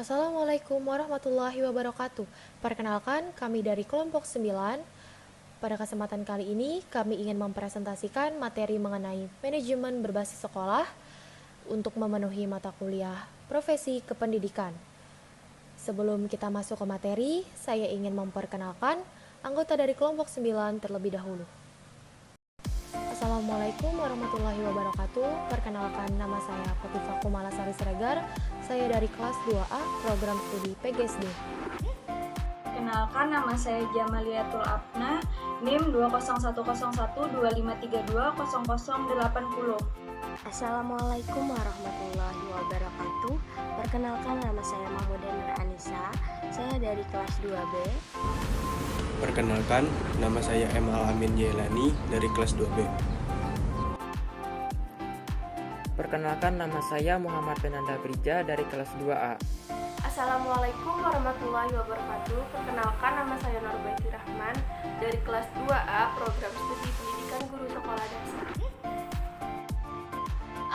Assalamualaikum warahmatullahi wabarakatuh. Perkenalkan, kami dari kelompok 9. Pada kesempatan kali ini, kami ingin mempresentasikan materi mengenai manajemen berbasis sekolah untuk memenuhi mata kuliah profesi kependidikan. Sebelum kita masuk ke materi, saya ingin memperkenalkan anggota dari kelompok 9 terlebih dahulu. Assalamualaikum warahmatullahi wabarakatuh. Perkenalkan, nama saya Khotifah Kumalasari Siregar. Saya dari kelas 2A, program studi PGSD. Perkenalkan, nama saya Jamaliatul Apna, NIM 2011253200080. Assalamualaikum warahmatullahi wabarakatuh. Perkenalkan, nama saya Mahmudah Nur Anissa. Saya dari kelas 2B. Perkenalkan, nama saya M. Al-Amin Jailani dari kelas 2B. Perkenalkan, nama saya Muhammad Penanda Brija dari kelas 2A. Assalamualaikum warahmatullahi wabarakatuh. Perkenalkan, nama saya Nurbaiti Rahman dari kelas 2A, program studi pendidikan guru sekolah dasar.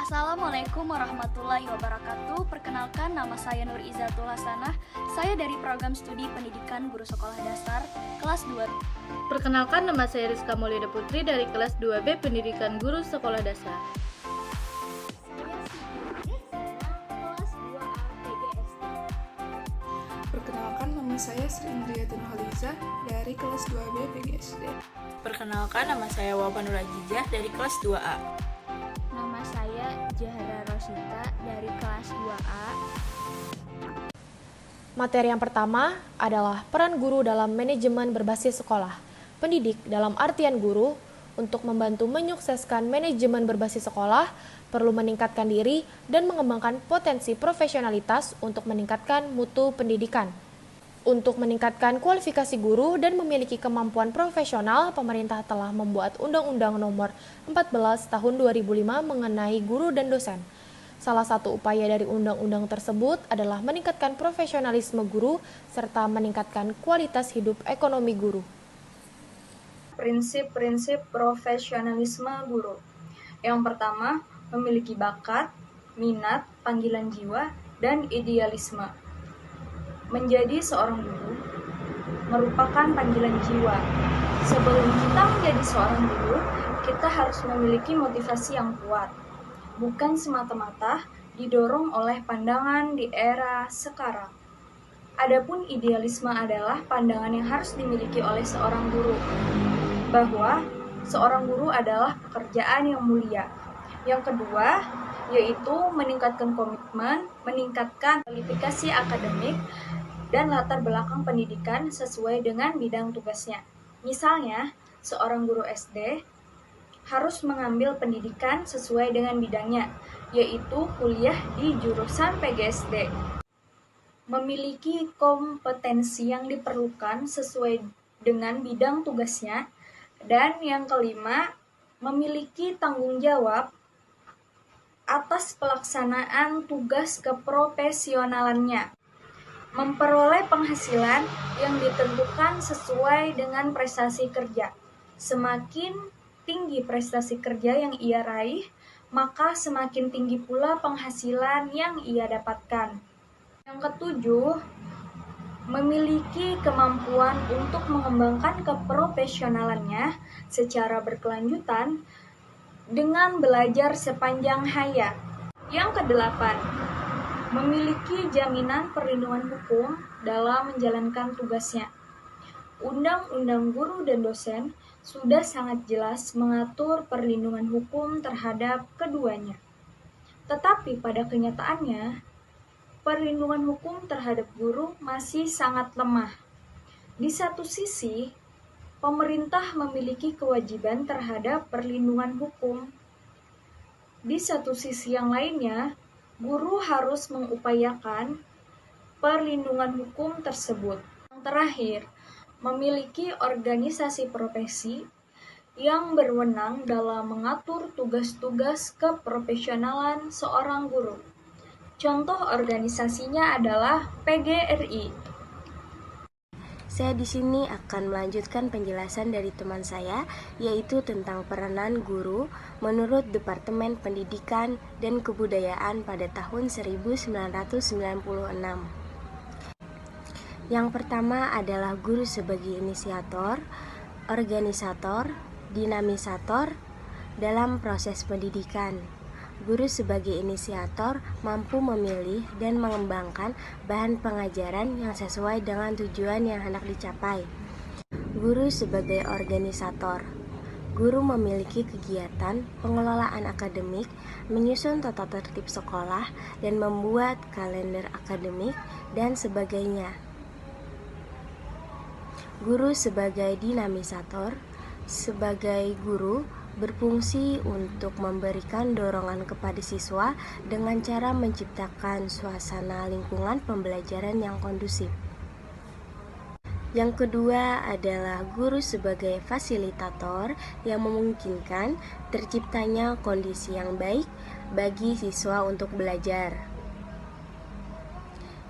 Assalamualaikum warahmatullahi wabarakatuh. Perkenalkan, nama saya Nur Izatul Hasanah. Saya dari program studi pendidikan guru sekolah dasar kelas 2. Perkenalkan, nama saya Rizka Maulida Putri dari kelas 2B pendidikan guru sekolah dasar. Perkenalkan, nama saya Sri Indriyatun Haliza dari kelas 2B PGSD. Perkenalkan, nama saya Wabanul Ajijah dari kelas 2A. Nama saya Jahra Rosita dari kelas 2A. Materi yang pertama adalah peran guru dalam manajemen berbasis sekolah. Pendidik dalam artian guru untuk membantu menyukseskan manajemen berbasis sekolah perlu meningkatkan diri dan mengembangkan potensi profesionalitas untuk meningkatkan mutu pendidikan. Untuk meningkatkan kualifikasi guru dan memiliki kemampuan profesional, pemerintah telah membuat Undang-Undang Nomor 14 Tahun 2005 mengenai guru dan dosen. Salah satu upaya dari undang-undang tersebut adalah meningkatkan profesionalisme guru serta meningkatkan kualitas hidup ekonomi guru. Prinsip-prinsip profesionalisme guru. Yang pertama, memiliki bakat, minat, panggilan jiwa, dan idealisme. Menjadi seorang guru merupakan panggilan jiwa. Sebelum kita menjadi seorang guru, kita harus memiliki motivasi yang kuat, bukan semata-mata didorong oleh pandangan di era sekarang. Adapun idealisme adalah pandangan yang harus dimiliki oleh seorang guru, bahwa seorang guru adalah pekerjaan yang mulia. Yang kedua, yaitu meningkatkan komitmen, meningkatkan kualifikasi akademik, dan latar belakang pendidikan sesuai dengan bidang tugasnya. Misalnya, seorang guru SD harus mengambil pendidikan sesuai dengan bidangnya, yaitu kuliah di jurusan PGSD. Memiliki kompetensi yang diperlukan sesuai dengan bidang tugasnya. Dan yang kelima, memiliki tanggung jawab atas pelaksanaan tugas keprofesionalannya. Memperoleh penghasilan yang ditentukan sesuai dengan prestasi kerja. Semakin tinggi prestasi kerja yang ia raih, maka semakin tinggi pula penghasilan yang ia dapatkan. Yang ketujuh, memiliki kemampuan untuk mengembangkan keprofesionalannya secara berkelanjutan dengan belajar sepanjang hayat. Yang kedelapan, memiliki jaminan perlindungan hukum dalam menjalankan tugasnya. Undang-Undang Guru dan Dosen sudah sangat jelas mengatur perlindungan hukum terhadap keduanya. Tetapi pada kenyataannya, perlindungan hukum terhadap guru masih sangat lemah. Di satu sisi, pemerintah memiliki kewajiban terhadap perlindungan hukum. Di satu sisi yang lainnya, guru harus mengupayakan perlindungan hukum tersebut. Yang terakhir, memiliki organisasi profesi yang berwenang dalam mengatur tugas-tugas keprofesionalan seorang guru. Contoh organisasinya adalah PGRI. Saya di sini akan melanjutkan penjelasan dari teman saya, yaitu tentang peranan guru menurut Departemen Pendidikan dan Kebudayaan pada tahun 1996. Yang pertama adalah guru sebagai inisiator, organisator, dinamisator dalam proses pendidikan. Guru sebagai inisiator mampu memilih dan mengembangkan bahan pengajaran yang sesuai dengan tujuan yang hendak dicapai. Guru sebagai organisator. Guru memiliki kegiatan pengelolaan akademik, menyusun tata tertib sekolah, dan membuat kalender akademik, dan sebagainya. Guru sebagai dinamisator. Sebagai guru, berfungsi untuk memberikan dorongan kepada siswa dengan cara menciptakan suasana lingkungan pembelajaran yang kondusif. Yang kedua adalah guru sebagai fasilitator yang memungkinkan terciptanya kondisi yang baik bagi siswa untuk belajar.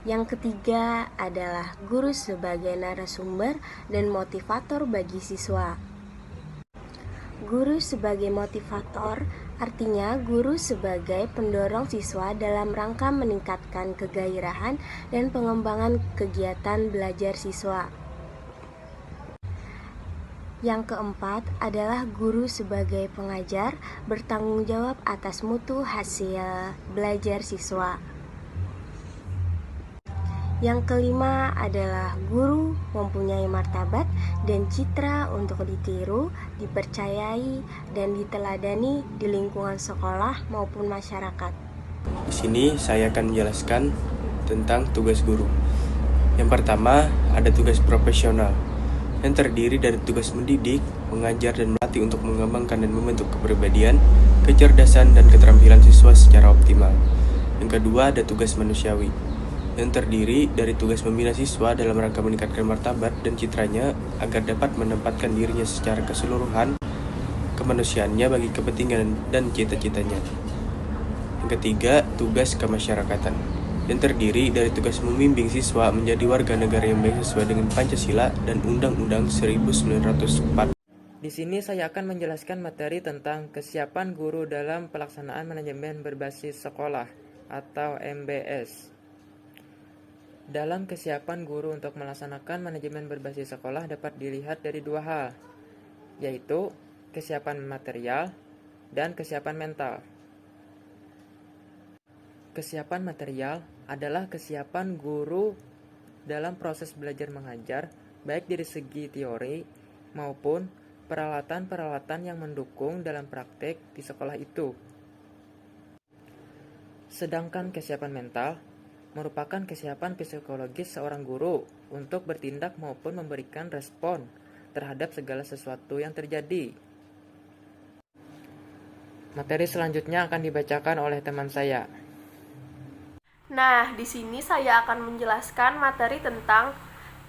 Yang ketiga adalah guru sebagai narasumber dan motivator bagi siswa. Guru sebagai motivator artinya guru sebagai pendorong siswa dalam rangka meningkatkan kegairahan dan pengembangan kegiatan belajar siswa. Yang keempat adalah guru sebagai pengajar bertanggung jawab atas mutu hasil belajar siswa. Yang kelima adalah guru mempunyai martabat dan citra untuk ditiru, dipercayai, dan diteladani di lingkungan sekolah maupun masyarakat. Di sini saya akan menjelaskan tentang tugas guru. Yang pertama, ada tugas profesional yang terdiri dari tugas mendidik, mengajar, dan melatih untuk mengembangkan dan membentuk kepribadian, kecerdasan, dan keterampilan siswa secara optimal. Yang kedua, ada tugas manusiawi yang terdiri dari tugas membina siswa dalam rangka meningkatkan martabat dan citranya agar dapat menempatkan dirinya secara keseluruhan kemanusiaannya bagi kepentingan dan cita-citanya. Yang ketiga, tugas kemasyarakatan yang terdiri dari tugas membimbing siswa menjadi warga negara yang baik sesuai dengan Pancasila dan Undang-Undang 1945. Di sini saya akan menjelaskan materi tentang kesiapan guru dalam pelaksanaan manajemen berbasis sekolah atau MBS. Dalam kesiapan guru untuk melaksanakan manajemen berbasis sekolah dapat dilihat dari dua hal, yaitu kesiapan material dan kesiapan mental. Kesiapan material adalah kesiapan guru dalam proses belajar mengajar, baik dari segi teori maupun peralatan-peralatan yang mendukung dalam praktek di sekolah itu. Sedangkan kesiapan mental merupakan kesiapan psikologis seorang guru untuk bertindak maupun memberikan respon terhadap segala sesuatu yang terjadi. Materi selanjutnya akan dibacakan oleh teman saya. Nah, di sini saya akan menjelaskan materi tentang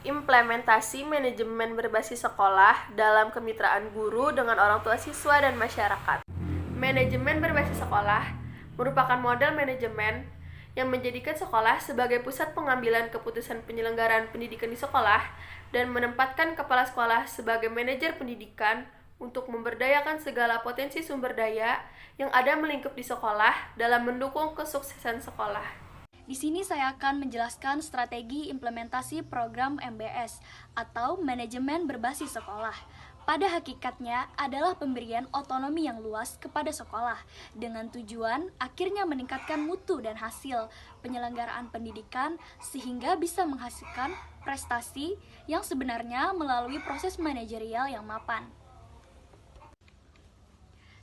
implementasi manajemen berbasis sekolah dalam kemitraan guru dengan orang tua siswa dan masyarakat. Manajemen berbasis sekolah merupakan model manajemen yang menjadikan sekolah sebagai pusat pengambilan keputusan penyelenggaraan pendidikan di sekolah dan menempatkan kepala sekolah sebagai manajer pendidikan untuk memberdayakan segala potensi sumber daya yang ada melingkup di sekolah dalam mendukung kesuksesan sekolah. Di sini saya akan menjelaskan strategi implementasi program MBS atau manajemen berbasis sekolah. Pada hakikatnya adalah pemberian otonomi yang luas kepada sekolah dengan tujuan akhirnya meningkatkan mutu dan hasil penyelenggaraan pendidikan sehingga bisa menghasilkan prestasi yang sebenarnya melalui proses manajerial yang mapan.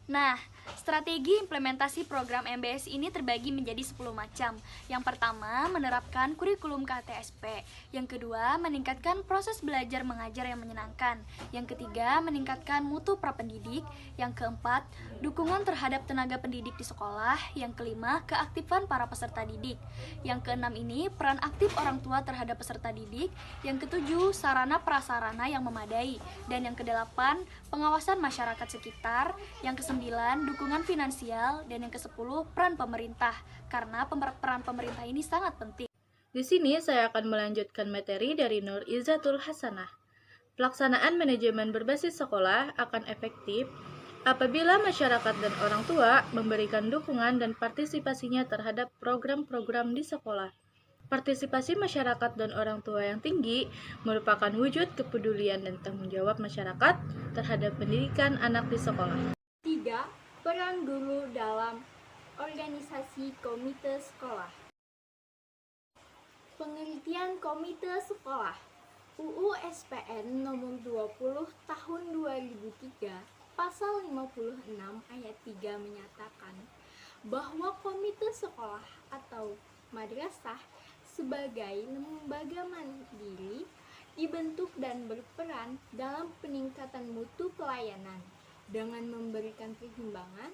Nah, strategi implementasi program MBS ini terbagi menjadi 10 macam. Yang pertama, menerapkan kurikulum KTSP. Yang kedua, meningkatkan proses belajar mengajar yang menyenangkan. Yang ketiga, meningkatkan mutu prapendidik. Yang keempat, dukungan terhadap tenaga pendidik di sekolah. Yang kelima, keaktifan para peserta didik. Yang keenam ini, peran aktif orang tua terhadap peserta didik. Yang ketujuh, sarana prasarana yang memadai. Dan yang kedelapan, pengawasan masyarakat sekitar. Yang kesembilan, dukungan finansial, dan yang ke-10 peran pemerintah, karena peran pemerintah ini sangat penting. Di sini saya akan melanjutkan materi dari Nur Izzatul Hasanah. Pelaksanaan manajemen berbasis sekolah akan efektif apabila masyarakat dan orang tua memberikan dukungan dan partisipasinya terhadap program-program di sekolah. Partisipasi masyarakat dan orang tua yang tinggi merupakan wujud kepedulian dan tanggung jawab masyarakat terhadap pendidikan anak di sekolah. 3. Peran guru dalam organisasi komite sekolah. Pengertian komite sekolah. UU SPN nomor 20 tahun 2003 pasal 56 ayat 3 menyatakan bahwa komite sekolah atau madrasah sebagai lembaga mandiri dibentuk dan berperan dalam peningkatan mutu pelayanan dengan memberikan pertimbangan,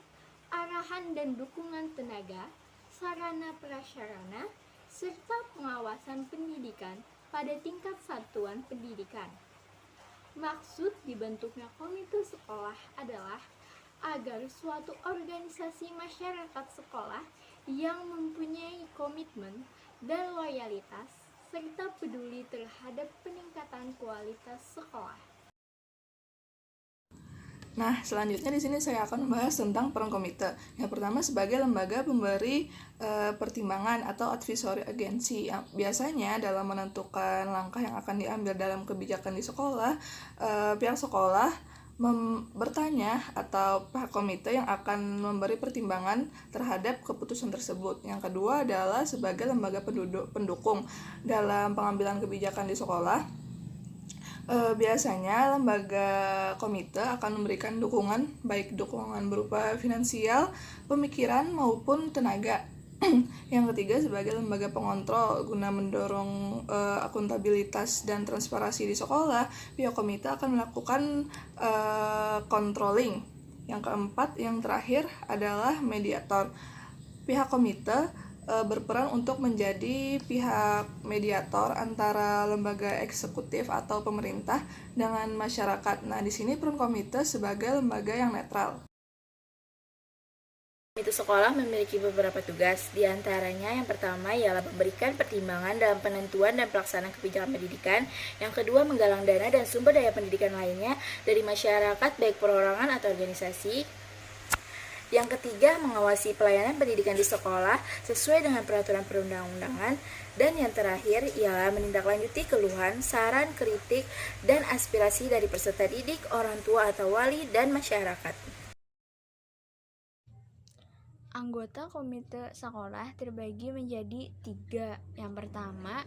arahan dan dukungan tenaga, sarana prasarana, serta pengawasan pendidikan pada tingkat satuan pendidikan. Maksud dibentuknya komite sekolah adalah agar suatu organisasi masyarakat sekolah yang mempunyai komitmen dan loyalitas serta peduli terhadap peningkatan kualitas sekolah. Nah, selanjutnya di sini saya akan membahas tentang peran komite. Yang pertama sebagai lembaga pemberi pertimbangan atau advisory agency. Biasanya dalam menentukan langkah yang akan diambil dalam kebijakan di sekolah, pihak sekolah bertanya atau pihak komite yang akan memberi pertimbangan terhadap keputusan tersebut. Yang kedua adalah sebagai lembaga pendukung dalam pengambilan kebijakan di sekolah. Biasanya lembaga komite akan memberikan dukungan, baik dukungan berupa finansial, pemikiran maupun tenaga. Yang ketiga sebagai lembaga pengontrol guna mendorong akuntabilitas dan transparansi di sekolah, pihak komite akan melakukan controlling. Yang keempat, yang terakhir adalah mediator. Pihak komite berperan untuk menjadi pihak mediator antara lembaga eksekutif atau pemerintah dengan masyarakat. Nah, di sini peran komite sebagai lembaga yang netral. Komite sekolah memiliki beberapa tugas, di antaranya yang pertama ialah memberikan pertimbangan dalam penentuan dan pelaksanaan kebijakan pendidikan, yang kedua menggalang dana dan sumber daya pendidikan lainnya dari masyarakat baik perorangan atau organisasi, yang ketiga mengawasi pelayanan pendidikan di sekolah sesuai dengan peraturan perundang-undangan, dan yang terakhir ialah menindaklanjuti keluhan, saran, kritik, dan aspirasi dari peserta didik, orang tua atau wali, dan masyarakat. Anggota komite sekolah terbagi menjadi 3. Yang pertama,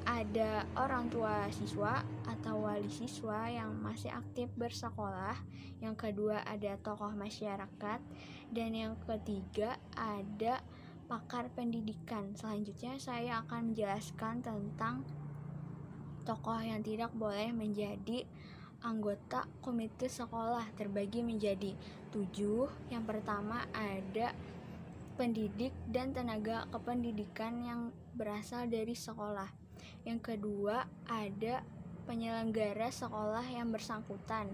ada orang tua siswa atau wali siswa yang masih aktif bersekolah. Yang kedua, ada tokoh masyarakat. Dan yang ketiga, ada pakar pendidikan. Selanjutnya, saya akan menjelaskan tentang tokoh yang tidak boleh menjadi anggota komite sekolah, terbagi menjadi 7. Yang pertama ada pendidik dan tenaga kependidikan yang berasal dari sekolah. Yang kedua ada penyelenggara sekolah yang bersangkutan.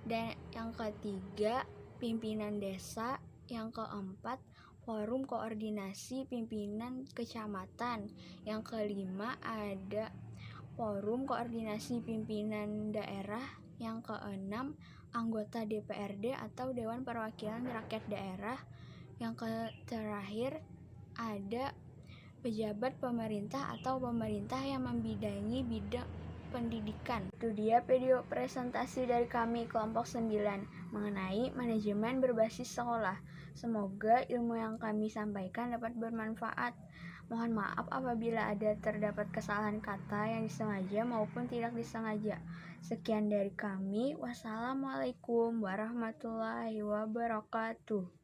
Dan yang ketiga pimpinan desa. Yang keempat forum koordinasi pimpinan kecamatan. Yang kelima ada forum koordinasi pimpinan daerah. Yang keenam anggota DPRD atau Dewan Perwakilan Rakyat Daerah. Yang terakhir ada pejabat pemerintah atau pemerintah yang membidangi bidang pendidikan. Itu dia video presentasi dari kami kelompok 9 mengenai manajemen berbasis sekolah. Semoga ilmu yang kami sampaikan dapat bermanfaat. Mohon maaf apabila ada terdapat kesalahan kata yang disengaja maupun tidak disengaja. Sekian dari kami. Wassalamualaikum warahmatullahi wabarakatuh.